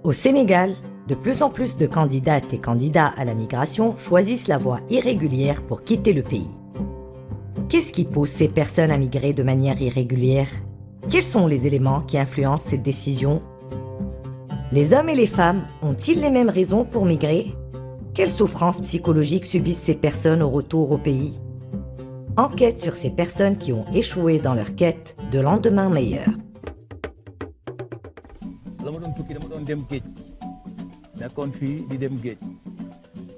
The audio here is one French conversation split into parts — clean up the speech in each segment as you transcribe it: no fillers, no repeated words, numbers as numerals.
Au Sénégal, de plus en plus de candidates et candidats à la migration choisissent la voie irrégulière pour quitter le pays. Qu'est-ce qui pousse ces personnes à migrer de manière irrégulière? Quels sont les éléments qui influencent cette décision? Les hommes et les femmes ont-ils les mêmes raisons pour migrer? Quelles souffrances psychologiques subissent ces personnes au retour au pays? Enquête sur ces personnes qui ont échoué dans leur quête de lendemain meilleur.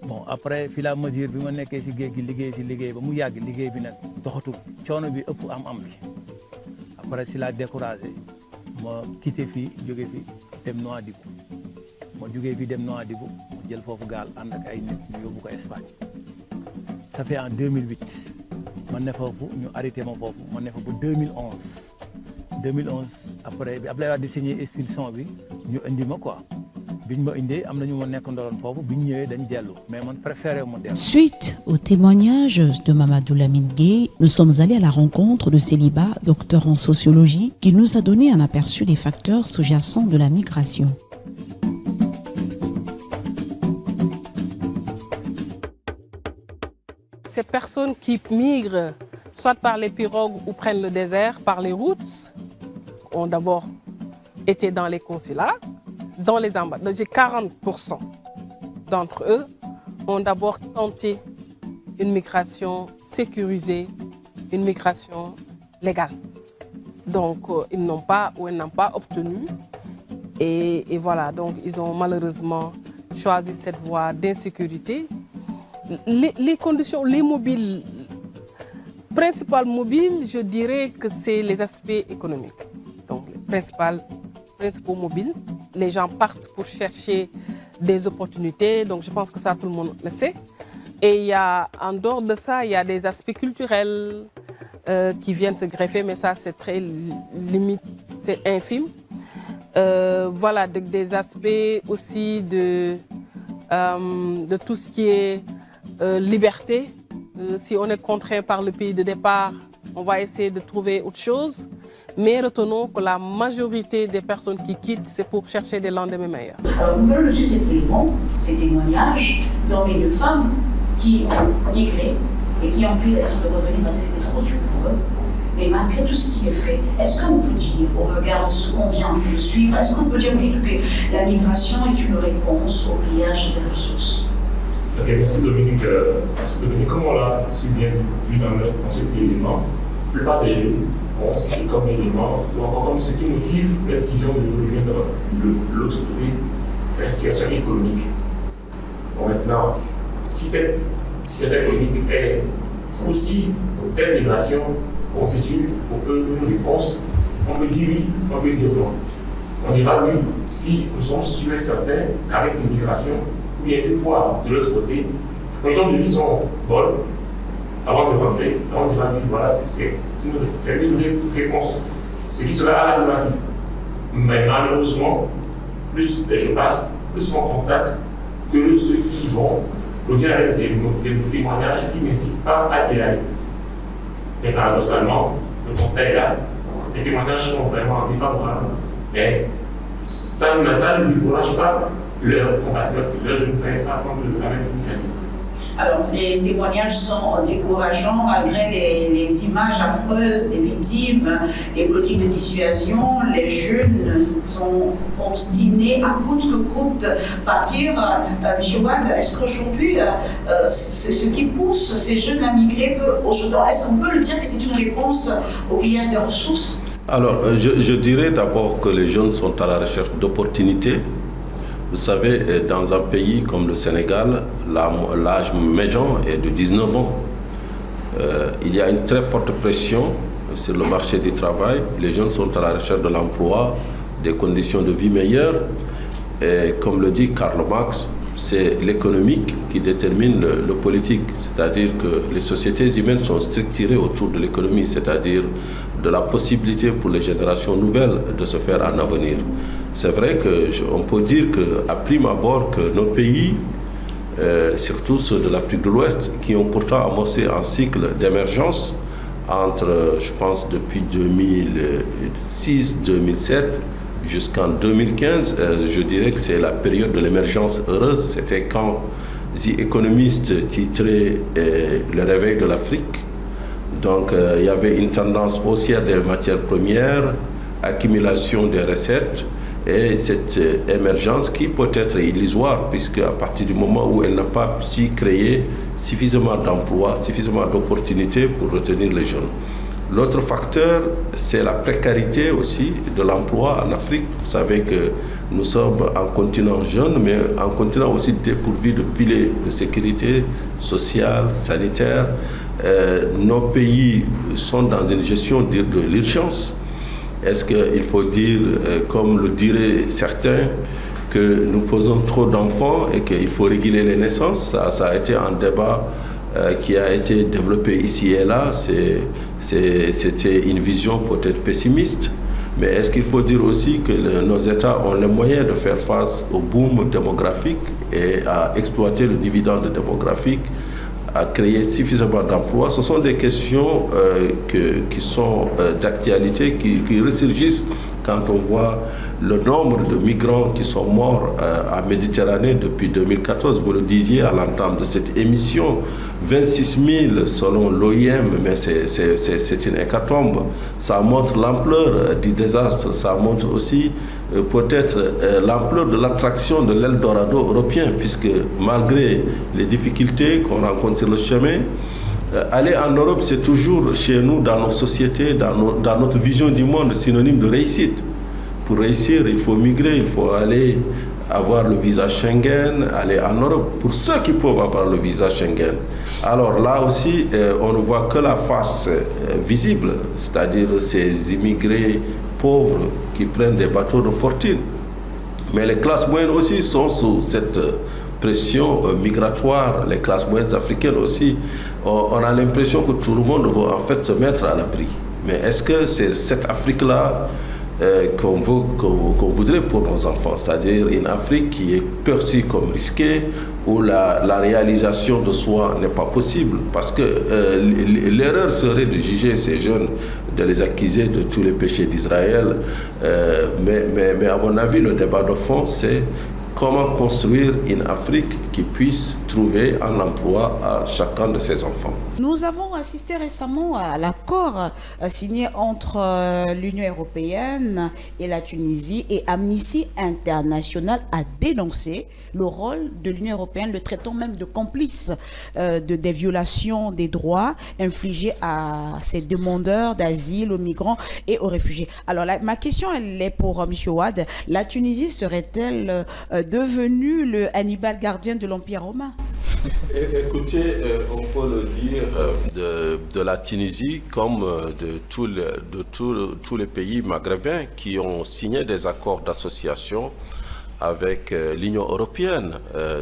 Bon, après fii la mesure bi ma nekkee si géej gi liggéey ba mu yàgg liggéey bi nag doxatul coono bi ëpp am bi après si la découragé ma quitté fii jóge fi dem Nouadhibou ma jógee fii dem Nouadhibou ma jël foofu gaal ànd ak ay nit ñu yóbbu ko Espagne ça fait en 2008 ma ne foofu ñu arrêté ma foofu ma ne fa ba 2011 après bi Abdoulaye Wade di signé expulsion bi ñu indi ma quoi. Suite au témoignage de Mamadou Lamine Gueye, nous sommes allés à la rencontre de Céliba, docteur en sociologie, qui nous a donné un aperçu des facteurs sous-jacents de la migration. Ces personnes qui migrent, soit par les pirogues ou prennent le désert par les routes, ont d'abord été dans les consulats. Dans les ambassades, 40% d'entre eux ont d'abord tenté une migration sécurisée, une migration légale. Donc, ils n'ont pas ou elles n'ont pas obtenu. Et voilà, donc ils ont malheureusement choisi cette voie d'insécurité. Les conditions, les mobiles, principales mobiles, je dirais que c'est les aspects économiques. Donc, les principaux mobiles. Les gens partent pour chercher des opportunités, donc je pense que ça tout le monde le sait. Et il y a, en dehors de ça, il y a des aspects culturels qui viennent se greffer, mais ça c'est très limite, c'est infime. Voilà, des aspects aussi de tout ce qui est liberté. Si on est contraint par le pays de départ, on va essayer de trouver autre chose. Mais retenons que la majorité des personnes qui quittent, c'est pour chercher des lendemains meilleurs. Alors nous venons de suivre cet élément, ces témoignages d'hommes et de femmes qui ont migré et qui ont pris la décision de revenir parce que c'était trop dur pour eux. Mais malgré tout ce qui est fait, est-ce qu'on peut dire, au regard de ce qu'on vient de suivre, est-ce qu'on peut dire aujourd'hui que la migration est une réponse au pillage des ressources? Ok, merci Dominique. Comme on l'a su bien vu dans ce élément, la plupart des jeunes ont cité comme élément, ou encore comme ce qui motive la décision de rejoindre l'autre côté, c'est la situation économique. Bon, maintenant, si cette situation économique est aussi, cette migration constitue pour eux une réponse, on peut dire oui, on peut dire non. On dira oui si nous sommes sûrs et certains qu'avec l'immigration, ou bien une fois de l'autre côté, les conditions de vie sont bonnes. Avant de rentrer, on dira oui, voilà, c'est une réponse, ce qui sera affirmatif. Mais malheureusement, plus les jours passent, plus on constate que ceux qui y vont reviennent avec des témoignages qui n'incitent pas à y aller. Mais paradoxalement, le constat est là, les témoignages sont vraiment défavorables, mais ça ne décourage pas leurs compatriotes, leurs jeunes frères à prendre la même initiative. Alors, les témoignages sont décourageants malgré les images affreuses des victimes, les politiques de dissuasion. Les jeunes sont obstinés à coûte que coûte partir. M. Wade, est-ce qu'aujourd'hui, ce qui pousse ces jeunes à migrer, est-ce qu'on peut le dire que c'est une réponse au pillage des ressources? Alors, je dirais d'abord que les jeunes sont à la recherche d'opportunités. Vous savez, dans un pays comme le Sénégal, l'âge médian est de 19 ans. Il y a une très forte pression sur le marché du travail. Les jeunes sont à la recherche de l'emploi, des conditions de vie meilleures. Et comme le dit Karl Marx, c'est l'économique qui détermine le politique. C'est-à-dire que les sociétés humaines sont structurées autour de l'économie, c'est-à-dire de la possibilité pour les générations nouvelles de se faire un avenir. C'est vrai qu'on peut dire qu'à prime abord que nos pays, surtout ceux de l'Afrique de l'Ouest, qui ont pourtant amorcé un cycle d'émergence entre, je pense, depuis 2006-2007, jusqu'en 2015, je dirais que c'est la période de l'émergence heureuse. C'était quand The Economist titrait le réveil de l'Afrique. Donc il y avait une tendance haussière des matières premières, accumulation des recettes, et cette émergence qui peut être illusoire, puisque à partir du moment où elle n'a pas su créer suffisamment d'emplois, suffisamment d'opportunités pour retenir les jeunes. L'autre facteur, c'est la précarité aussi de l'emploi en Afrique. Vous savez que nous sommes un continent jeune, mais un continent aussi dépourvu de filets de sécurité sociale, sanitaire. Nos pays sont dans une gestion de l'urgence. Est-ce qu'il faut dire, comme le diraient certains, que nous faisons trop d'enfants et qu'il faut réguler les naissances? Ça a été un débat qui a été développé ici et là. C'était une vision peut-être pessimiste. Mais est-ce qu'il faut dire aussi que nos États ont les moyens de faire face au boom démographique et à exploiter le dividende démographique, à créer suffisamment d'emplois? Ce sont des questions qui sont d'actualité, qui ressurgissent quand on voit le nombre de migrants qui sont morts en Méditerranée depuis 2014. Vous le disiez à l'entame de cette émission, 26 000 selon l'OIM, mais c'est une hécatombe. Ça montre l'ampleur du désastre, ça montre aussi peut-être l'ampleur de l'attraction de l'Eldorado européen, puisque malgré les difficultés qu'on rencontre sur le chemin, aller en Europe, c'est toujours chez nous, dans nos sociétés, dans notre vision du monde, synonyme de réussite. Pour réussir, il faut migrer, il faut aller avoir le visa Schengen, aller en Europe, pour ceux qui peuvent avoir le visa Schengen. Alors là aussi, on ne voit que la face visible, c'est-à-dire ces immigrés pauvres qui prennent des bateaux de fortune. Mais les classes moyennes aussi sont sous cette pression migratoire, les classes moyennes africaines aussi. On a l'impression que tout le monde veut en fait se mettre à l'abri. Mais est-ce que c'est cette Afrique-là qu'on voudrait pour nos enfants, c'est-à-dire une Afrique qui est perçue comme risquée, où la réalisation de soi n'est pas possible, parce que l'erreur serait de juger ces jeunes, de les accuser de tous les péchés d'Israël, mais à mon avis, le débat de fond, c'est comment construire une Afrique qui puisse trouver un emploi à chacun de ses enfants. Nous avons assisté récemment à l'accord signé entre l'Union européenne et la Tunisie, et Amnesty International a dénoncé le rôle de l'Union européenne, le traitant même de complice des violations des droits infligés à ces demandeurs d'asile, aux migrants et aux réfugiés. Alors ma question, elle est pour M. Ouad. La Tunisie serait-elle devenue le Hannibal gardien de l'Empire romain? Écoutez, on peut le dire de la Tunisie comme de tous les pays maghrébins qui ont signé des accords d'association avec l'Union européenne.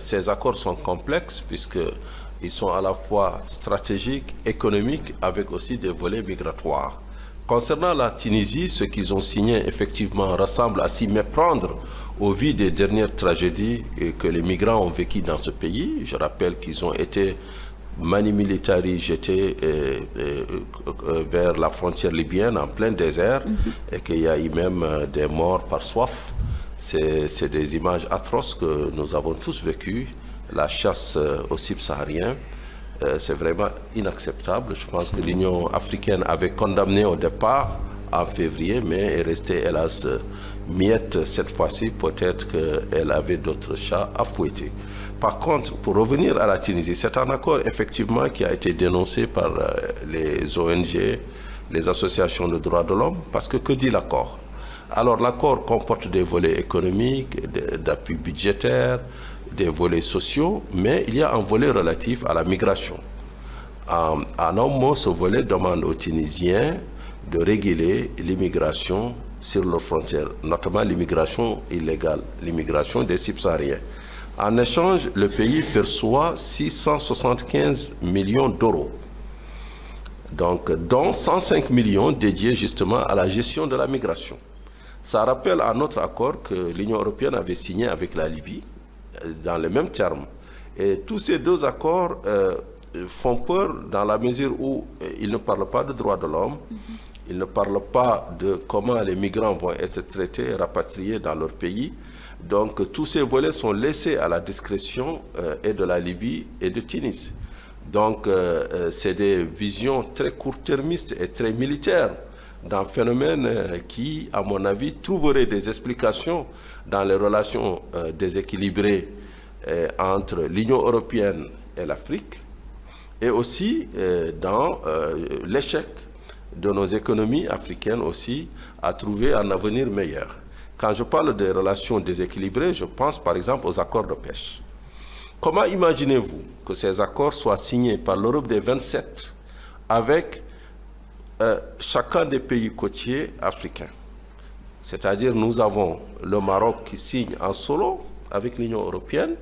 Ces accords sont complexes puisqu'ils sont à la fois stratégiques, économiques, avec aussi des volets migratoires. Concernant la Tunisie, ce qu'ils ont signé effectivement ressemble à s'y méprendre au vu des dernières tragédies que les migrants ont vécues dans ce pays. Je rappelle qu'ils ont été mani militari jetés vers la frontière libyenne en plein désert et qu'il y a eu même des morts par soif. C'est des images atroces que nous avons tous vécues. La chasse aux subsahariens, c'est vraiment inacceptable. Je pense que l'Union africaine avait condamné au départ en février, mais est restée hélas miette cette fois-ci. Peut-être qu'elle avait d'autres chats à fouetter. Par contre, pour revenir à la Tunisie, c'est un accord effectivement qui a été dénoncé par les ONG, les associations de droits de l'homme, parce que dit l'accord? Alors l'accord comporte des volets économiques, d'appui budgétaire, des volets sociaux, mais il y a un volet relatif à la migration. En un mot, ce volet demande aux Tunisiens de réguler l'immigration sur leurs frontières, notamment l'immigration illégale, l'immigration des subsahariens. En échange, le pays perçoit 675 millions d'euros, donc dont 105 millions dédiés justement à la gestion de la migration. Ça rappelle un autre accord que l'Union européenne avait signé avec la Libye, dans les mêmes termes. Et tous ces deux accords font peur dans la mesure où ils ne parlent pas de droits de l'homme, Ils ne parlent pas de comment les migrants vont être traités et rapatriés dans leur pays. Donc tous ces volets sont laissés à la discrétion et de la Libye et de Tunis. Donc c'est des visions très court-termistes et très militaires d'un phénomène qui, à mon avis, trouverait des explications dans les relations déséquilibrées entre l'Union européenne et l'Afrique, et aussi dans l'échec de nos économies africaines aussi à trouver un avenir meilleur. Quand je parle des relations déséquilibrées, je pense par exemple aux accords de pêche. Comment imaginez-vous que ces accords soient signés par l'Europe des 27 avec chacun des pays côtiers africains? C'est-à-dire nous avons le Maroc qui signe en solo avec l'Union européenne.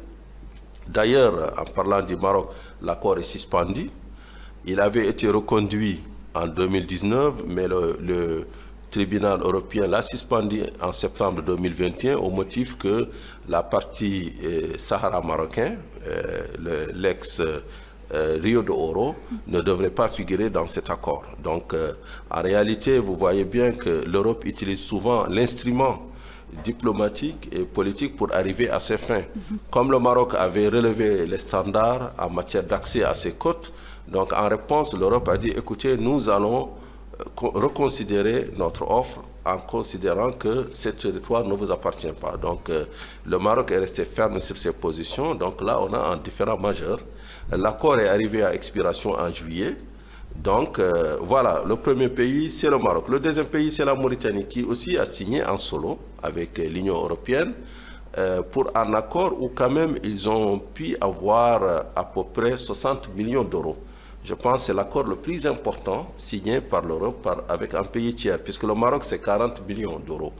D'ailleurs, en parlant du Maroc, l'accord est suspendu. Il avait été reconduit en 2019, mais le tribunal européen l'a suspendu en septembre 2021 au motif que la partie Sahara marocain, l'ex-Rio de Oro, ne devrait pas figurer dans cet accord. Donc, en réalité, vous voyez bien que l'Europe utilise souvent l'instrument diplomatique et politique pour arriver à ses fins. Comme le Maroc avait relevé les standards en matière d'accès à ses côtes, donc en réponse, l'Europe a dit, écoutez, nous allons reconsidérer notre offre en considérant que ce territoire ne vous appartient pas. Donc le Maroc est resté ferme sur ses positions. Donc là, on a un différend majeur. L'accord est arrivé à expiration en juillet. Donc voilà, le premier pays, c'est le Maroc. Le deuxième pays, c'est la Mauritanie, qui aussi a signé en solo avec l'Union européenne pour un accord où quand même ils ont pu avoir à peu près 60 millions d'euros. Je pense que c'est l'accord le plus important signé par l'Europe avec un pays tiers, puisque le Maroc, c'est 40 millions d'euros.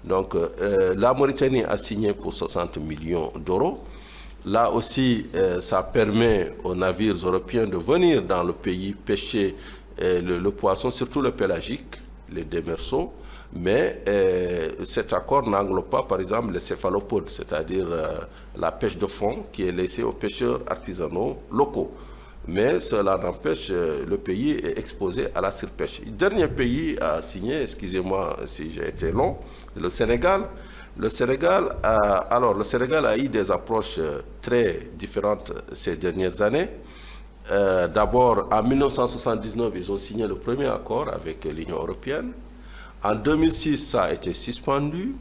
Donc, la Mauritanie a signé pour 60 millions d'euros. Là aussi, ça permet aux navires européens de venir dans le pays pêcher le poisson, surtout le pélagique, les démersaux. Mais cet accord n'englobe pas, par exemple, les céphalopodes, c'est-à-dire la pêche de fond qui est laissée aux pêcheurs artisanaux locaux. Mais cela n'empêche, le pays est exposé à la surpêche. Le dernier pays à signer, excusez-moi si j'ai été long, le Sénégal. Le Sénégal a eu des approches très différentes ces dernières années. D'abord, en 1979, ils ont signé le premier accord avec l'Union européenne. En 2006, ça a été suspendu.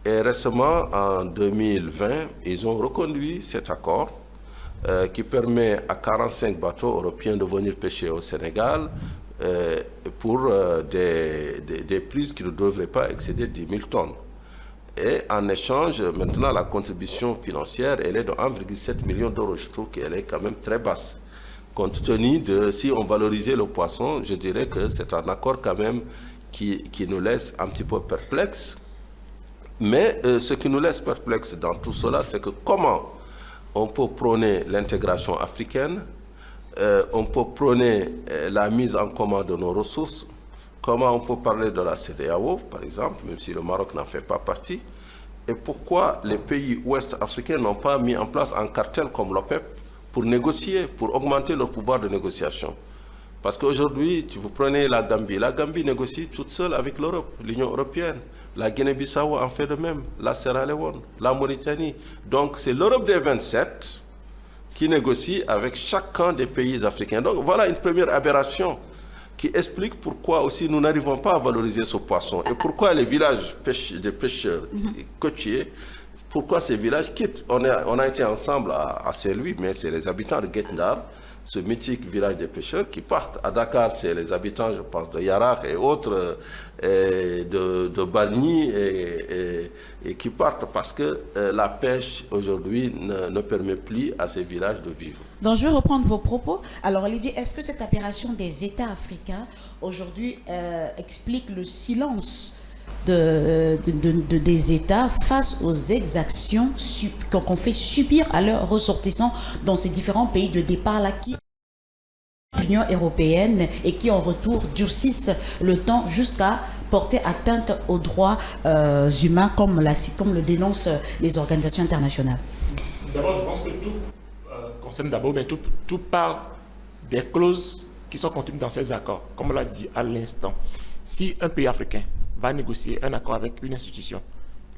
Et récemment, en 2020, ils ont reconduit cet accord qui permet à 45 bateaux européens de venir pêcher au Sénégal pour des prises qui ne devraient pas excéder 10 000 tonnes. Et en échange, maintenant, la contribution financière, elle est de 1,7 million d'euros. Je trouve qu'elle est quand même très basse. Compte tenu de, si on valorisait le poisson, je dirais que c'est un accord quand même qui nous laisse un petit peu perplexes. Mais ce qui nous laisse perplexes dans tout cela, c'est que comment on peut prôner l'intégration africaine, on peut prôner la mise en commun de nos ressources, comment on peut parler de la CEDEAO, par exemple, même si le Maroc n'en fait pas partie, et pourquoi les pays ouest africains n'ont pas mis en place un cartel comme l'OPEP pour négocier, pour augmenter leur pouvoir de négociation. Parce qu'aujourd'hui, vous prenez la Gambie négocie toute seule avec l'Europe, l'Union européenne. La Guinée-Bissau en fait de même, la Sierra Leone, la Mauritanie. Donc c'est l'Europe des 27 qui négocie avec chacun des pays africains. Donc voilà une première aberration qui explique pourquoi aussi nous n'arrivons pas à valoriser ce poisson et pourquoi les villages de pêcheurs côtiers, pourquoi ces villages quittent. On a été ensemble à Saint-Louis, mais c'est les habitants de Guet-Ndar, ce mythique village des pêcheurs qui partent. À Dakar, c'est les habitants, je pense, de Yarak et autres, de Bani, et qui partent parce que la pêche aujourd'hui ne permet plus à ces villages de vivre. Donc je vais reprendre vos propos. Alors Lydie, est-ce que cette aberration des États africains aujourd'hui explique le silence des États face aux exactions qu'on fait subir à leurs ressortissants dans ces différents pays de départ-là qui l'Union européenne et qui en retour durcissent le temps jusqu'à porter atteinte aux droits humains comme le dénoncent les organisations internationales? D'abord, je pense que tout concerne d'abord, tout part des clauses qui sont contenues dans ces accords, comme on l'a dit à l'instant. si un pays africain va négocier un accord avec une institution,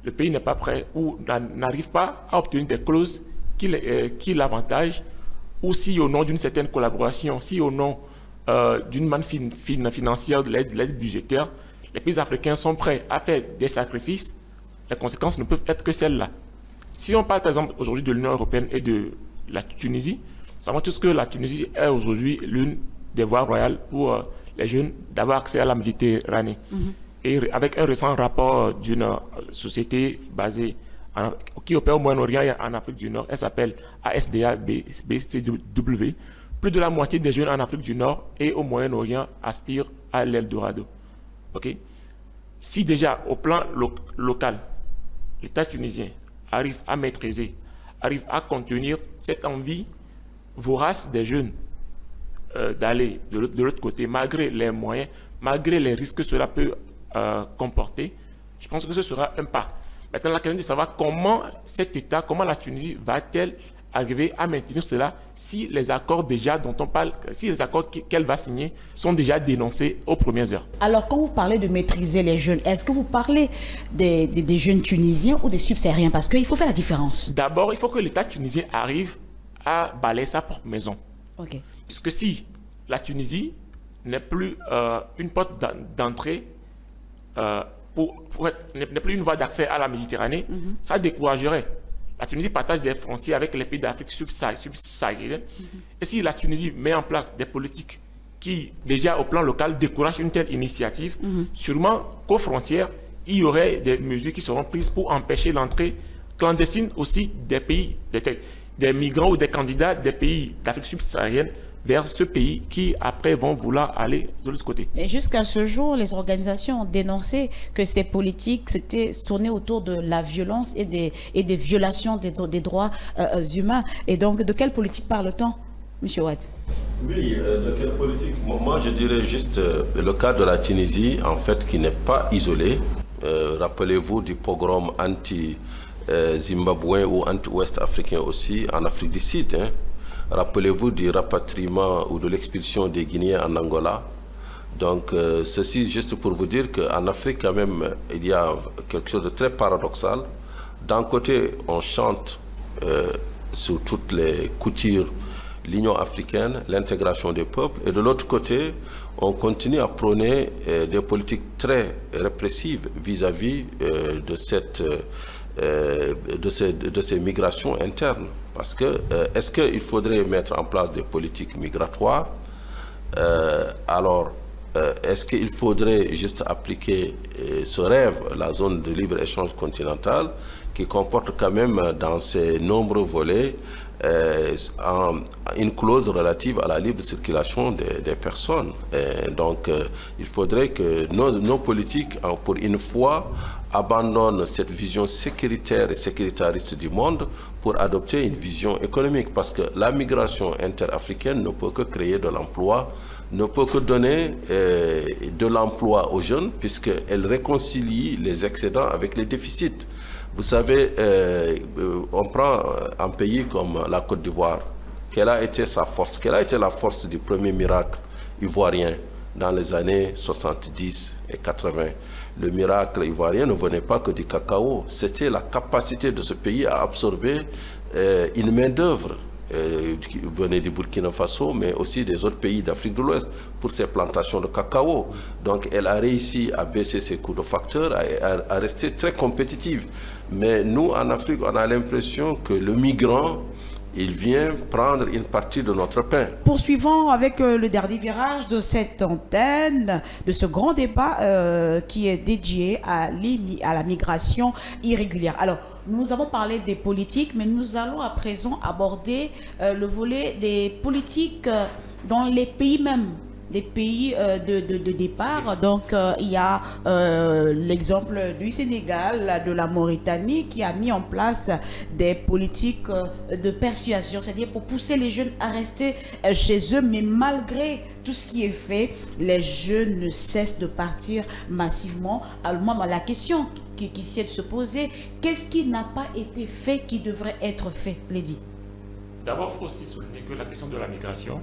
le pays n'est pas prêt ou n'arrive pas à obtenir des clauses qui l'avantagent, ou si au nom d'une certaine collaboration, si au nom d'une manne financière de l'aide budgétaire, les pays africains sont prêts à faire des sacrifices, les conséquences ne peuvent être que celles-là. Si on parle par exemple aujourd'hui de l'Union européenne et de la Tunisie, nous savons tous que la Tunisie est aujourd'hui l'une des voies royales pour les jeunes d'avoir accès à la Méditerranée. Et avec un récent rapport d'une société basée qui opère au Moyen-Orient et en Afrique du Nord, elle s'appelle ASDA-BCW, plus de la moitié des jeunes en Afrique du Nord et au Moyen-Orient aspirent à l'Eldorado. Okay? Si déjà au plan local, l'État tunisien arrive à maîtriser, arrive à contenir cette envie vorace des jeunes d'aller de l'autre côté, malgré les moyens, malgré les risques que cela peut comporter, je pense que ce sera un pas. Maintenant, la question est de savoir comment cet État, comment la Tunisie va-t-elle arriver à maintenir cela si les accords déjà dont on parle, si les accords qu'elle va signer sont déjà dénoncés aux premières heures. Alors, quand vous parlez de maîtriser les jeunes, est-ce que vous parlez des jeunes tunisiens ou des subsahariens? Parce qu'il faut faire la différence. D'abord, il faut que l'État tunisien arrive à balayer sa propre maison. Okay. Puisque si la Tunisie n'est plus une porte d'entrée, n'est plus une voie d'accès à la Méditerranée, ça découragerait. La Tunisie partage des frontières avec les pays d'Afrique subsaharienne. Et si la Tunisie met en place des politiques qui, déjà au plan local, découragent une telle initiative, sûrement qu'aux frontières, il y aurait des mesures qui seront prises pour empêcher l'entrée clandestine aussi des pays, des migrants ou des candidats des pays d'Afrique subsaharienne vers ce pays qui, après, vont vouloir aller de l'autre côté. Et jusqu'à ce jour, les organisations ont dénoncé que ces politiques s'étaient tournées autour de la violence et des violations des droits humains. Et donc, de quelle politique parle-t-on, M. Ouad? Oui, de quelle politique? Moi, je dirais juste le cas de la Tunisie, en fait, qui n'est pas isolé. Rappelez-vous du pogrom anti-zimbabwéen ou anti-ouest africain aussi, en Afrique du Sud, hein. Rappelez-vous du rapatriement ou de l'expulsion des Guinéens en Angola. Donc, ceci juste pour vous dire qu'en Afrique, quand même, il y a quelque chose de très paradoxal. D'un côté, on chante sur toutes les coutures l'Union africaine, l'intégration des peuples, et de l'autre côté, on continue à prôner des politiques très répressives vis-à-vis de ces migrations internes. Parce que, est-ce qu'il faudrait mettre en place des politiques migratoires? Alors, est-ce qu'il faudrait juste appliquer ce rêve, la zone de libre-échange continentale, qui comporte quand même dans ses nombreux volets une clause relative à la libre circulation des personnes. Et donc, il faudrait que nos politiques, pour une fois, abandonnent cette vision sécuritaire et sécuritariste du monde pour adopter une vision économique. Parce que la migration interafricaine ne peut que créer de l'emploi, ne peut que donner de l'emploi aux jeunes, puisqu'elle réconcilie les excédents avec les déficits. Vous savez, on prend un pays comme la Côte d'Ivoire. Quelle a été sa force? Quelle a été la force du premier miracle ivoirien dans les années 70 et 80? Le miracle ivoirien ne venait pas que du cacao. C'était la capacité de ce pays à absorber une main-d'œuvre qui venait du Burkina Faso, mais aussi des autres pays d'Afrique de l'Ouest pour ses plantations de cacao. Donc elle a réussi à baisser ses coûts de facteurs, à rester très compétitive. Mais nous, en Afrique, on a l'impression que le migrant, il vient prendre une partie de notre pain. Poursuivons avec le dernier virage de cette antenne, de ce grand débat qui est dédié à la migration irrégulière. Alors, nous avons parlé des politiques, mais nous allons à présent aborder le volet des politiques dans les pays mêmes. Des pays de départ. Donc, il y a l'exemple du Sénégal, de la Mauritanie, qui a mis en place des politiques de persuasion, c'est-à-dire pour pousser les jeunes à rester chez eux, mais malgré tout ce qui est fait, les jeunes ne cessent de partir massivement. Alors, moi, la question qui essaie de se poser, qu'est-ce qui n'a pas été fait, qui devrait être fait, Lady? D'abord, il faut aussi souligner que la question de la migration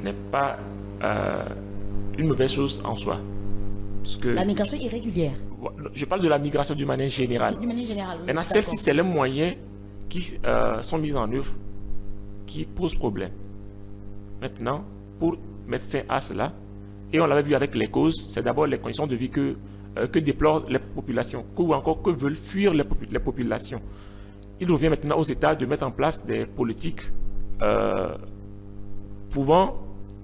n'est pas une mauvaise chose en soi. Parce que La migration irrégulière. je parle de la migration d'une manière générale. D'une manière générale. Oui, Maintenant, celle-ci, c'est les moyens qui sont mis en œuvre qui posent problème. Maintenant, pour mettre fin à cela, et on l'avait vu avec les causes, c'est d'abord les conditions de vie que déplorent les populations, ou encore que veulent fuir les populations. Il revient maintenant aux États de mettre en place des politiques pouvant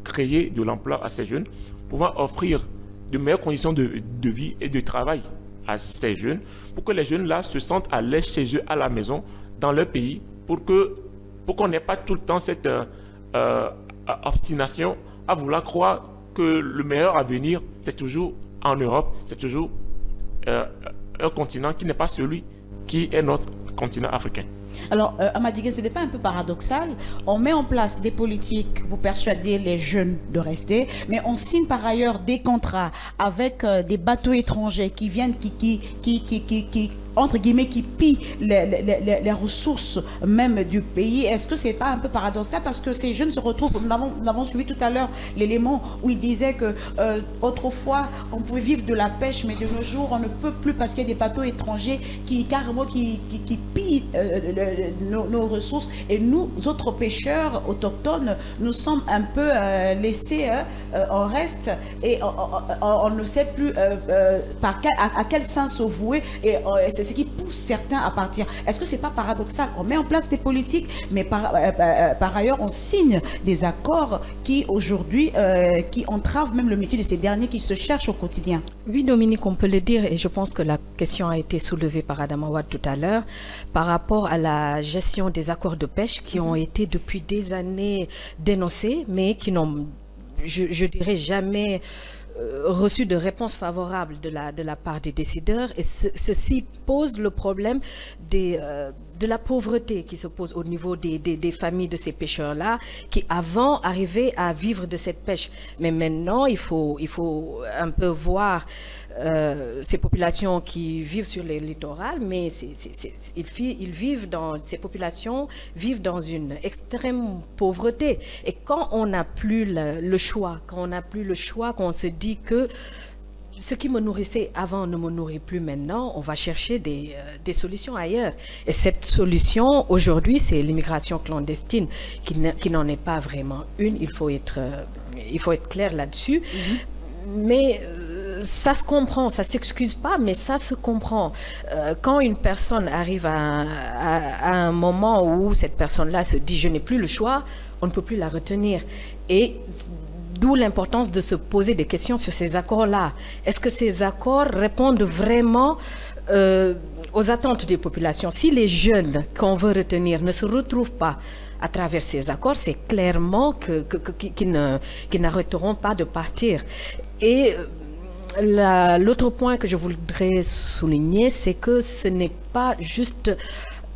créer de l'emploi à ces jeunes, pouvant offrir de meilleures conditions de vie et de travail à ces jeunes, pour que les jeunes-là se sentent à l'aise chez eux, à la maison, dans leur pays, pour qu'on n'ait pas tout le temps cette obstination à vouloir croire que le meilleur avenir, c'est toujours en Europe, c'est toujours un continent qui n'est pas celui qui est notre continent africain. Alors, Amadigé, ce n'est pas un peu paradoxal? On met en place des politiques pour persuader les jeunes de rester, mais on signe par ailleurs des contrats avec des bateaux étrangers qui viennent, entre guillemets, qui pillent les ressources même du pays. Est-ce que ce n'est pas un peu paradoxal? Parce que ces jeunes se retrouvent, nous l'avons suivi tout à l'heure, l'élément où il disait que autrefois, on pouvait vivre de la pêche, mais de nos jours, on ne peut plus parce qu'il y a des bateaux étrangers qui pillent nos ressources, et nous autres pêcheurs autochtones, nous sommes un peu laissés en reste, et on ne sait plus à quel sens se vouer, et c'est ce qui pousse certains à partir. Est-ce que c'est pas paradoxal? On met en place des politiques, mais par ailleurs on signe des accords qui aujourd'hui qui entravent même le métier de ces derniers qui se cherchent au quotidien. Oui, Dominique, on peut le dire, et je pense que la question a été soulevée par Adama Wade tout à l'heure, par rapport à la gestion des accords de pêche qui ont été depuis des années dénoncés, mais qui n'ont, je dirais, jamais reçu de réponse favorable de la part des décideurs. Et ceci pose le problème de la pauvreté qui se pose au niveau des familles de ces pêcheurs-là, qui avant arrivaient à vivre de cette pêche. Mais maintenant, il faut un peu voir ces populations qui vivent sur les littorales, mais ces populations vivent dans une extrême pauvreté. Et quand on n'a plus le choix, qu'on se dit que ce qui me nourrissait avant ne me nourrit plus maintenant, on va chercher des solutions ailleurs. Et cette solution, aujourd'hui, c'est l'immigration clandestine, qui n'en est pas vraiment une. Il faut être clair là-dessus. Mais ça se comprend, ça ne s'excuse pas, mais ça se comprend. Quand une personne arrive à un moment où cette personne-là se dit « je n'ai plus le choix », on ne peut plus la retenir. Et d'où l'importance de se poser des questions sur ces accords-là. Est-ce que ces accords répondent vraiment aux attentes des populations? Si les jeunes qu'on veut retenir ne se retrouvent pas à travers ces accords, c'est clairement qu'ils n'arrêteront pas de partir. Et l'autre point que je voudrais souligner, c'est que ce n'est pas juste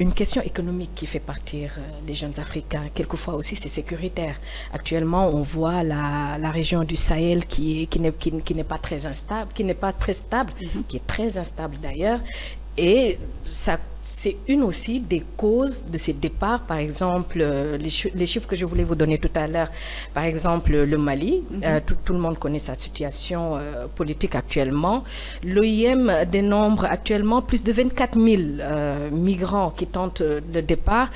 une question économique qui fait partir les jeunes Africains. Quelquefois aussi, c'est sécuritaire. Actuellement, on voit la région du Sahel qui n'est pas très instable, qui n'est pas très stable, qui est très instable d'ailleurs. Et ça, c'est une aussi des causes de ces départs. Par exemple, les chiffres que je voulais vous donner tout à l'heure, par exemple le Mali, tout le monde connaît sa situation politique actuellement. L'OIM dénombre actuellement plus de 24 000 migrants qui tentent le départ.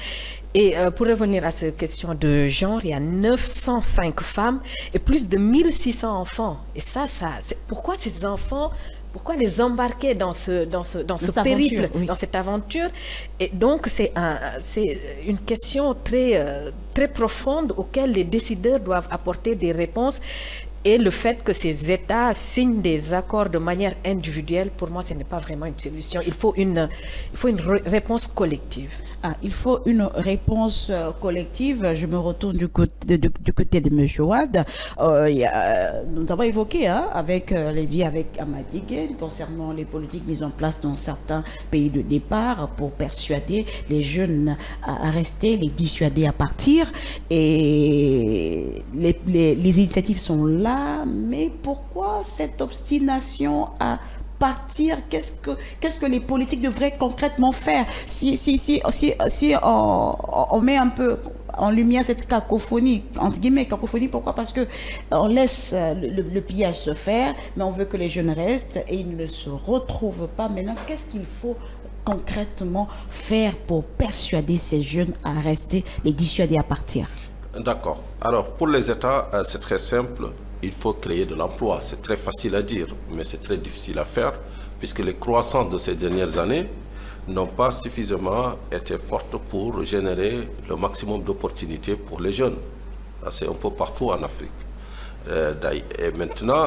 Et pour revenir à cette question de genre, il y a 905 femmes et plus de 1600 enfants. Et ça pourquoi ces enfants... Pourquoi les embarquer dans ce périple, dans cette aventure? Et donc, c'est une question très profonde auquel les décideurs doivent apporter des réponses. Et le fait que ces États signent des accords de manière individuelle, pour moi, ce n'est pas vraiment une solution. Il faut une réponse collective. Il faut une réponse collective. Je me retourne du côté de M. Wade. Nous avons évoqué avec Amadigé concernant les politiques mises en place dans certains pays de départ pour persuader les jeunes à rester, les dissuader à partir. Et les initiatives sont là, mais pourquoi cette obstination à partir? Qu'est-ce que les politiques devraient concrètement faire si on met un peu en lumière cette cacophonie, entre guillemets, cacophonie, pourquoi? Parce qu'on laisse le pillage se faire, mais on veut que les jeunes restent et ils ne se retrouvent pas. Maintenant, qu'est-ce qu'il faut concrètement faire pour persuader ces jeunes à rester, les dissuader à partir? D'accord. Alors, pour les États, c'est très simple. Il faut créer de l'emploi. C'est très facile à dire, mais c'est très difficile à faire, puisque les croissances de ces dernières années n'ont pas suffisamment été fortes pour générer le maximum d'opportunités pour les jeunes. C'est un peu partout en Afrique. Et maintenant,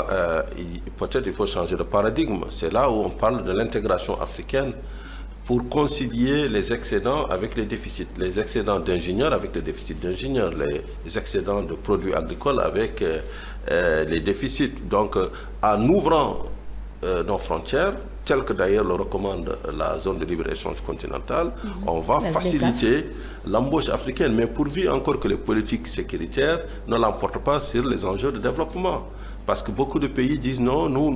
peut-être il faut changer de paradigme. C'est là où on parle de l'intégration africaine pour concilier les excédents avec les déficits. Les excédents d'ingénieurs avec les déficits d'ingénieurs, les excédents de produits agricoles avec les déficits. Donc, en ouvrant nos frontières, tel que d'ailleurs le recommande la zone de libre-échange continentale, on va faciliter l'embauche africaine, mais pourvu encore que les politiques sécuritaires ne l'emportent pas sur les enjeux de développement. Parce que beaucoup de pays disent non, nous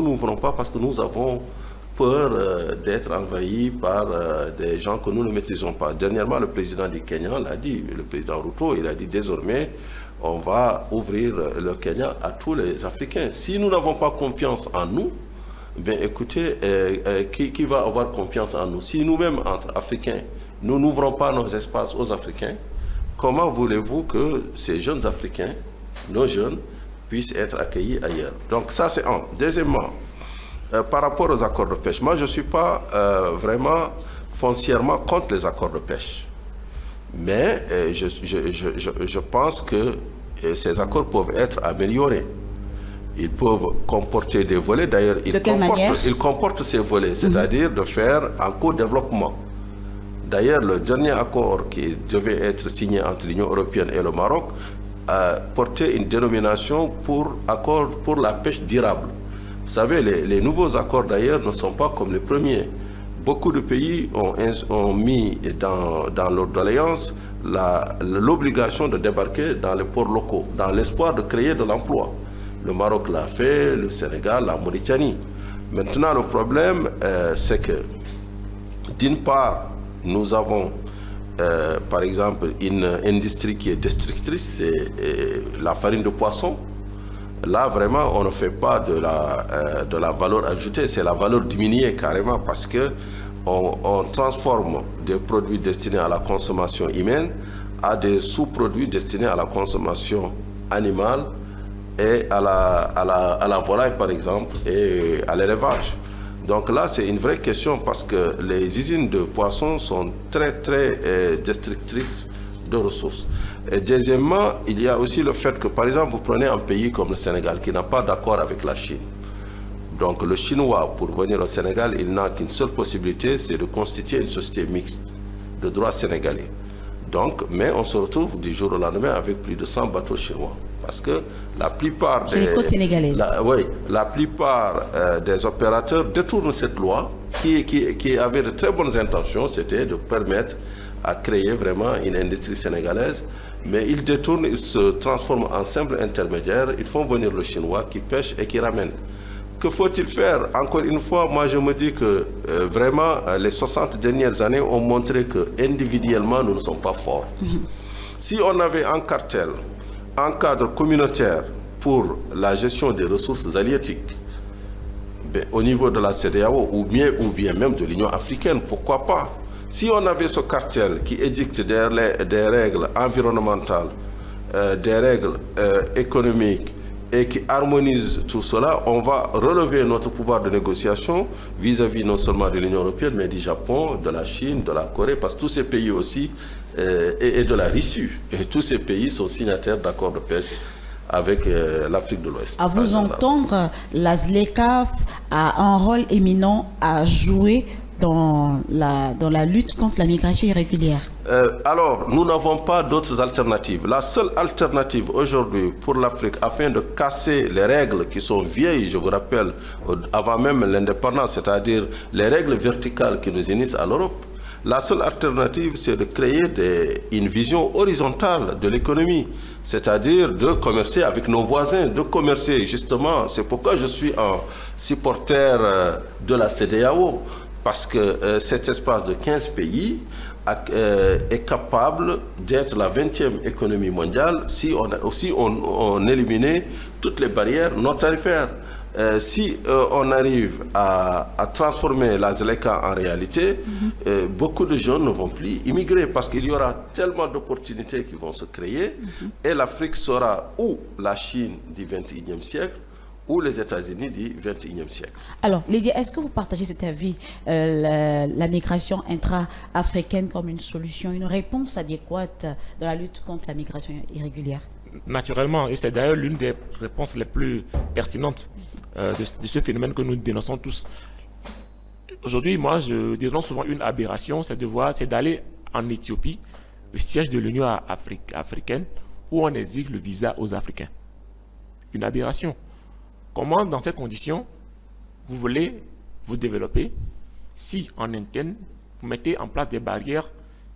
n'ouvrons pas parce que nous avons peur d'être envahis par des gens que nous ne maîtrisons pas. Dernièrement, le président du Kenya l'a dit, le président Ruto, il a dit désormais, on va ouvrir le Kenya à tous les Africains. Si nous n'avons pas confiance en nous, bien écoutez, qui va avoir confiance en nous? Si nous-mêmes, entre Africains, nous n'ouvrons pas nos espaces aux Africains, comment voulez-vous que ces jeunes Africains, nos jeunes, puissent être accueillis ailleurs? Donc ça, c'est un. Deuxièmement, par rapport aux accords de pêche, moi je ne suis pas vraiment foncièrement contre les accords de pêche. Mais je pense que ces accords peuvent être améliorés. Ils peuvent comporter des volets, d'ailleurs ils comportent ces volets, c'est-à-dire de faire un co-développement. D'ailleurs, le dernier accord qui devait être signé entre l'Union européenne et le Maroc portait une dénomination pour accord pour la pêche durable. Vous savez, les nouveaux accords d'ailleurs ne sont pas comme les premiers. Beaucoup de pays ont mis dans leur doléance l'obligation de débarquer dans les ports locaux, dans l'espoir de créer de l'emploi. Le Maroc l'a fait, le Sénégal, la Mauritanie. Maintenant, le problème, c'est que, d'une part, nous avons, par exemple, une industrie qui est destructrice, c'est la farine de poisson. Là, vraiment, on ne fait pas de la valeur ajoutée, c'est la valeur diminuée carrément parce qu'on transforme des produits destinés à la consommation humaine à des sous-produits destinés à la consommation animale et à la volaille, par exemple, et à l'élevage. Donc là, c'est une vraie question parce que les usines de poissons sont très, très destructrices de ressources. Et deuxièmement, il y a aussi le fait que, par exemple, vous prenez un pays comme le Sénégal qui n'a pas d'accord avec la Chine. Donc le Chinois, pour venir au Sénégal, il n'a qu'une seule possibilité, c'est de constituer une société mixte de droit sénégalais. Donc, mais on se retrouve du jour au lendemain avec plus de 100 bateaux chinois. Parce que la plupart des côtes sénégalaises. La plupart des opérateurs détournent cette loi qui avait de très bonnes intentions, c'était de permettre à créer vraiment une industrie sénégalaise, mais ils détournent, ils se transforment en simples intermédiaires, ils font venir le Chinois qui pêche et qui ramène. Que faut-il faire? Encore une fois, moi je me dis que vraiment les 60 dernières années ont montré que individuellement nous ne sommes pas forts. Si on avait un cartel, un cadre communautaire pour la gestion des ressources halieutiques, au niveau de la CEDEAO ou bien même de l'Union africaine, pourquoi pas? Si on avait ce cartel qui édicte des règles environnementales, des règles économiques et qui harmonise tout cela, on va relever notre pouvoir de négociation vis-à-vis non seulement de l'Union européenne, mais du Japon, de la Chine, de la Corée, parce que tous ces pays aussi, et de la Russie, et tous ces pays sont signataires d'accords de pêche avec l'Afrique de l'Ouest. À vous entendre, la ZLECAf a un rôle éminent à jouer dans la lutte contre la migration irrégulière. Alors, nous n'avons pas d'autres alternatives. La seule alternative aujourd'hui pour l'Afrique, afin de casser les règles qui sont vieilles, je vous rappelle, avant même l'indépendance, c'est-à-dire les règles verticales qui nous unissent à l'Europe, la seule alternative, c'est de créer une vision horizontale de l'économie, c'est-à-dire de commercer avec nos voisins, de commercer justement. C'est pourquoi je suis un supporter de la CEDEAO, Parce que cet espace de 15 pays est capable d'être la 20e économie mondiale si on éliminait toutes les barrières non tarifaires. Si on arrive à transformer la ZLECA en réalité, beaucoup de jeunes ne vont plus immigrer parce qu'il y aura tellement d'opportunités qui vont se créer et l'Afrique sera ou la Chine du 21e siècle ou les États-Unis du 21e siècle. Alors, Lydia, est-ce que vous partagez cet avis, la migration intra-africaine comme une solution, une réponse adéquate dans la lutte contre la migration irrégulière? Naturellement, et c'est d'ailleurs l'une des réponses les plus pertinentes de ce phénomène que nous dénonçons tous. Aujourd'hui, moi, je dénonce souvent une aberration, c'est d'aller en Éthiopie, le siège de l'Union africaine, où on exige le visa aux Africains. Une aberration. Comment, dans ces conditions, vous voulez vous développer si, en interne, vous mettez en place des barrières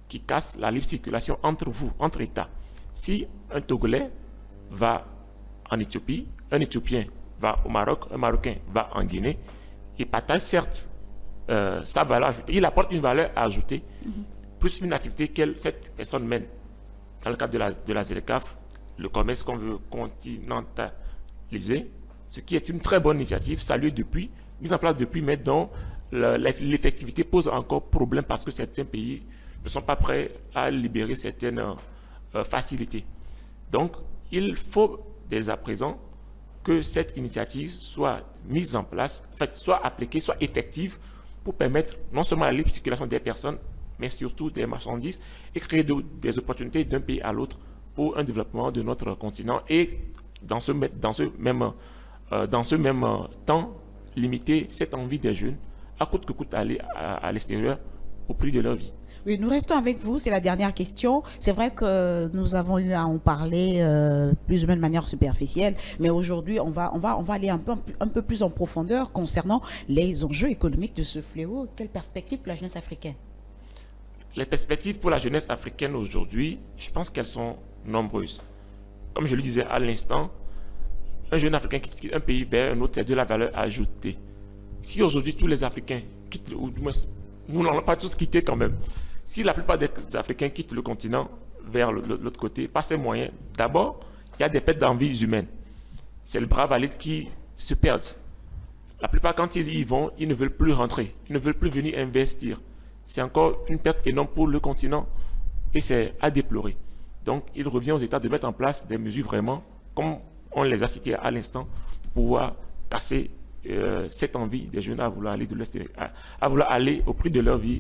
qui cassent la libre circulation entre vous, entre États? Si un Togolais va en Éthiopie, un Éthiopien va au Maroc, un Marocain va en Guinée, il partage certes sa valeur ajoutée, il apporte une valeur ajoutée, plus une activité que cette personne mène. Dans le cadre de la ZLECAf, le commerce qu'on veut continentaliser, ce qui est une très bonne initiative, saluée depuis, mise en place depuis, mais dont l'effectivité pose encore problème parce que certains pays ne sont pas prêts à libérer certaines facilités. Donc, il faut dès à présent que cette initiative soit mise en place, en fait, soit appliquée, soit effective pour permettre non seulement la libre circulation des personnes, mais surtout des marchandises et créer des opportunités d'un pays à l'autre pour un développement de notre continent et dans ce même temps, limiter cette envie des jeunes à coûte que coûte aller à l'extérieur au prix de leur vie. Oui, nous restons avec vous, c'est la dernière question. C'est vrai que nous avons eu à en parler plus ou moins de manière superficielle, mais aujourd'hui, on va aller un peu plus en profondeur concernant les enjeux économiques de ce fléau. Quelle perspective pour la jeunesse africaine? Les perspectives pour la jeunesse africaine aujourd'hui, je pense qu'elles sont nombreuses. Comme je le disais à l'instant, un jeune Africain qui quitte un pays vers un autre, c'est de la valeur ajoutée. Si aujourd'hui tous les Africains quittent, ou du moins, nous n'allons pas tous quitter quand même. Si la plupart des Africains quittent le continent vers l'autre côté, par ces moyens, d'abord, il y a des pertes d'envies humaines. C'est le bras valide qui se perdent. La plupart, quand ils y vont, ils ne veulent plus rentrer. Ils ne veulent plus venir investir. C'est encore une perte énorme pour le continent et c'est à déplorer. Donc, il revient aux États de mettre en place des mesures vraiment, comme on les a citées à l'instant, pour pouvoir casser cette envie des jeunes à vouloir aller de l'Est, à vouloir aller au prix de leur vie,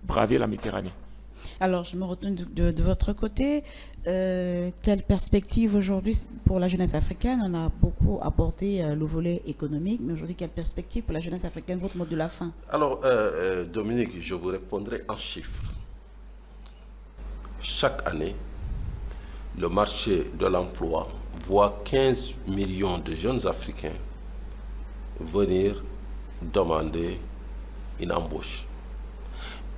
braver la Méditerranée. Alors, je me retourne de votre côté. Quelle perspective aujourd'hui pour la jeunesse africaine? On a beaucoup abordé le volet économique, mais aujourd'hui, quelle perspective pour la jeunesse africaine? Votre mot de la fin. Alors, Dominique, je vous répondrai en chiffres. Chaque année, le marché de l'emploi voit 15 millions de jeunes Africains venir demander une embauche.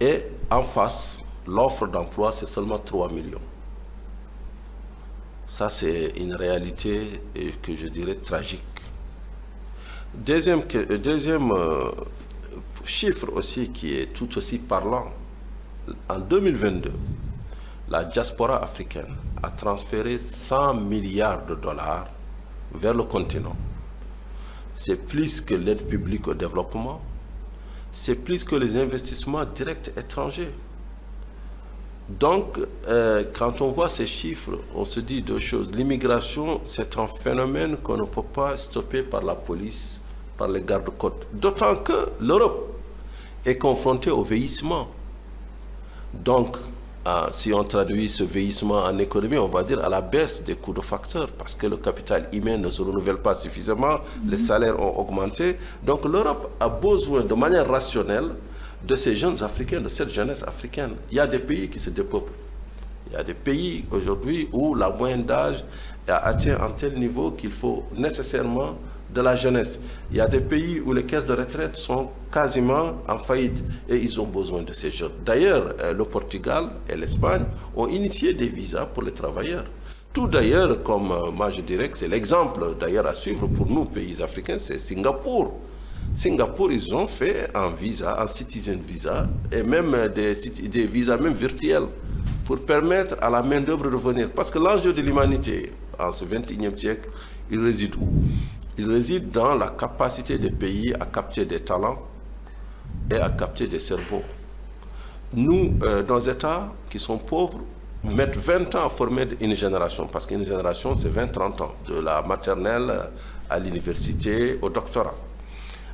Et en face, l'offre d'emploi, c'est seulement 3 millions. Ça, c'est une réalité que je dirais tragique. Deuxième chiffre aussi qui est tout aussi parlant. En 2022, la diaspora africaine a transféré 100 milliards de dollars vers le continent. C'est plus que l'aide publique au développement, c'est plus que les investissements directs étrangers. Donc, quand on voit ces chiffres, on se dit deux choses. L'immigration, c'est un phénomène qu'on ne peut pas stopper par la police, par les gardes-côtes. D'autant que l'Europe est confrontée au vieillissement. Donc, si on traduit ce vieillissement en économie, on va dire à la baisse des coûts de facteurs, parce que le capital humain ne se renouvelle pas suffisamment, les salaires ont augmenté. Donc l'Europe a besoin de manière rationnelle de ces jeunes Africains, de cette jeunesse africaine. Il y a des pays qui se dépeuplent. Il y a des pays aujourd'hui où la moyenne d'âge a atteint un tel niveau qu'il faut nécessairement de la jeunesse. Il y a des pays où les caisses de retraite sont quasiment en faillite et ils ont besoin de ces jeunes. D'ailleurs, le Portugal et l'Espagne ont initié des visas pour les travailleurs. Tout d'ailleurs, comme moi je dirais que c'est l'exemple d'ailleurs à suivre pour nous, pays africains, c'est Singapour. Singapour, ils ont fait un visa, un citizen visa, et même des visas même virtuels pour permettre à la main-d'œuvre de venir. Parce que l'enjeu de l'humanité en ce 21e siècle, il réside où? Il réside dans la capacité des pays à capter des talents et à capter des cerveaux. Nous, dans les États qui sont pauvres, mettent 20 ans à former une génération, parce qu'une génération, c'est 20-30 ans, de la maternelle à l'université, au doctorat.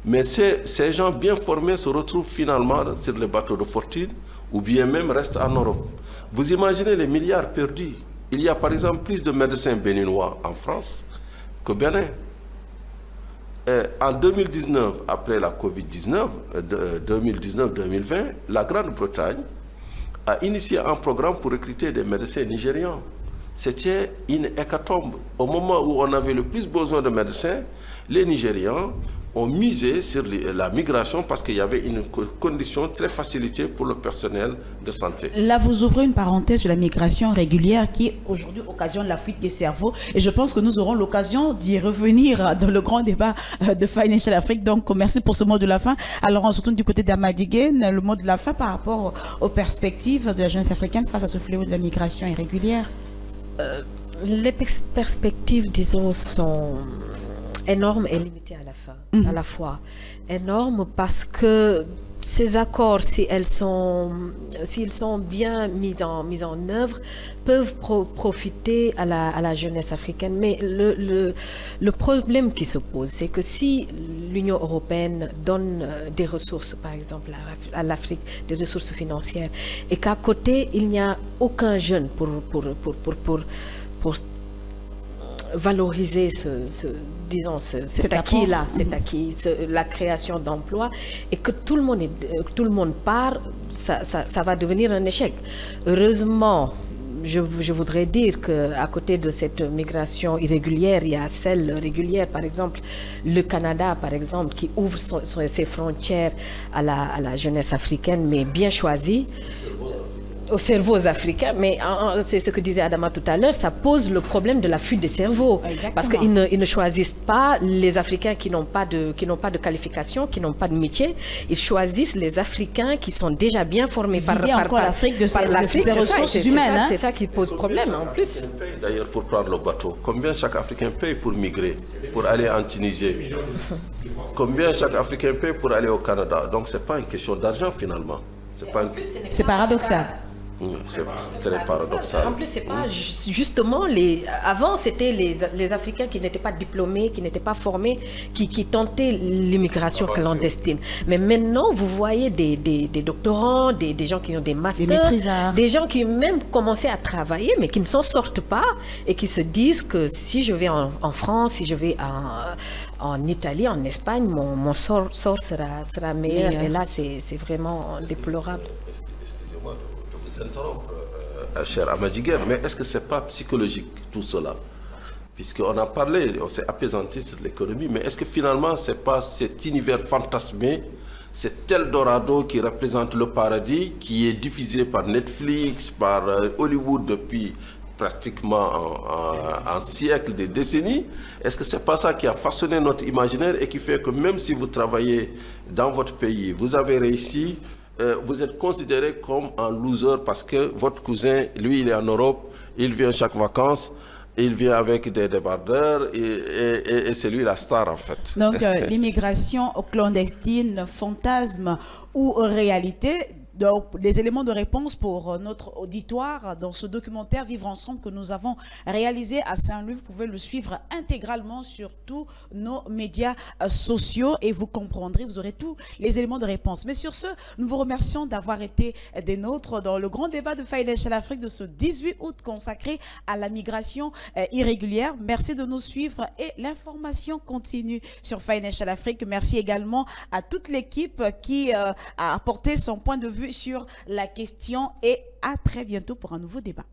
Mais ces gens bien formés se retrouvent finalement sur les bateaux de fortune ou bien même restent en Europe. Vous imaginez les milliards perdus. Il y a par exemple plus de médecins béninois en France que Bénin. En 2019, après la Covid-19, 2019-2020, la Grande-Bretagne a initié un programme pour recruter des médecins nigérians. C'était une hécatombe. Au moment où on avait le plus besoin de médecins, les Nigérians ont misé sur la migration parce qu'il y avait une condition très facilitée pour le personnel de santé. Là, vous ouvrez une parenthèse sur la migration régulière qui aujourd'hui occasionne la fuite des cerveaux. Et je pense que nous aurons l'occasion d'y revenir dans le grand débat de Financial Afrique. Donc, merci pour ce mot de la fin. Alors, on se tourne du côté d'Amadigen, le mot de la fin par rapport aux perspectives de la jeunesse africaine face à ce fléau de la migration irrégulière. Les perspectives, disons, sont énormes et limitées à la fin, à la fois. Énormes parce que ces accords, s'ils sont bien mis en œuvre, peuvent profiter à la jeunesse africaine. Mais le problème qui se pose, c'est que si l'Union européenne donne des ressources, par exemple à l'Afrique, des ressources financières, et qu'à côté, il n'y a aucun jeune pour valoriser cet acquis-là, la création d'emplois, et que tout le monde part, ça va devenir un échec. Heureusement, je voudrais dire qu'à côté de cette migration irrégulière, il y a celle régulière, par exemple, le Canada, par exemple, qui ouvre ses frontières à la jeunesse africaine, mais bien choisie, aux cerveaux africains, mais c'est ce que disait Adama tout à l'heure, ça pose le problème de la fuite des cerveaux. Exactement. Parce qu'ils ne choisissent pas les Africains qui n'ont pas de qualification, qui n'ont pas de métier. Ils choisissent les Africains qui sont déjà bien formés par l'Afrique de ses ressources humaines. C'est ça qui pose problème en plus. D'ailleurs, pour prendre le bateau, combien chaque Africain paye pour migrer, pour aller en Tunisie? Combien chaque Africain paye pour aller au Canada? Donc, ce n'est pas une question d'argent finalement. C'est paradoxal. C'est très paradoxal. En plus, c'est pas justement avant, c'était les Africains qui n'étaient pas diplômés, qui n'étaient pas formés, qui tentaient l'immigration clandestine. Mais maintenant, vous voyez des doctorants, des gens qui ont des masters, des gens qui même commencé à travailler, mais qui ne s'en sortent pas et qui se disent que si je vais en France, si je vais en Italie, en Espagne, mon sort sera meilleur. Et là, c'est vraiment déplorable. Excusez-moi de vous interrompre, cher Amadigen, mais est-ce que ce n'est pas psychologique tout cela? Puisqu'on a parlé, on s'est apaisanti sur l'économie, mais est-ce que finalement ce n'est pas cet univers fantasmé, cet Eldorado qui représente le paradis, qui est diffusé par Netflix, par Hollywood depuis pratiquement un siècle, des décennies? Est-ce que ce n'est pas ça qui a façonné notre imaginaire et qui fait que même si vous travaillez dans votre pays, vous avez réussi, vous êtes considéré comme un loser parce que votre cousin, lui, il est en Europe, il vient chaque vacances, il vient avec des débardeurs et c'est lui la star en fait. Donc l'immigration clandestine, fantasme ou réalité? Donc, les éléments de réponse pour notre auditoire dans ce documentaire Vivre ensemble que nous avons réalisé à Saint-Louis. Vous pouvez le suivre intégralement sur tous nos médias sociaux et vous comprendrez, vous aurez tous les éléments de réponse. Mais sur ce, nous vous remercions d'avoir été des nôtres dans le grand débat de Financial Afrique de ce 18 août consacré à la migration irrégulière. Merci de nous suivre et l'information continue sur Financial Afrique. Merci également à toute l'équipe qui a apporté son point de vue sur la question et à très bientôt pour un nouveau débat.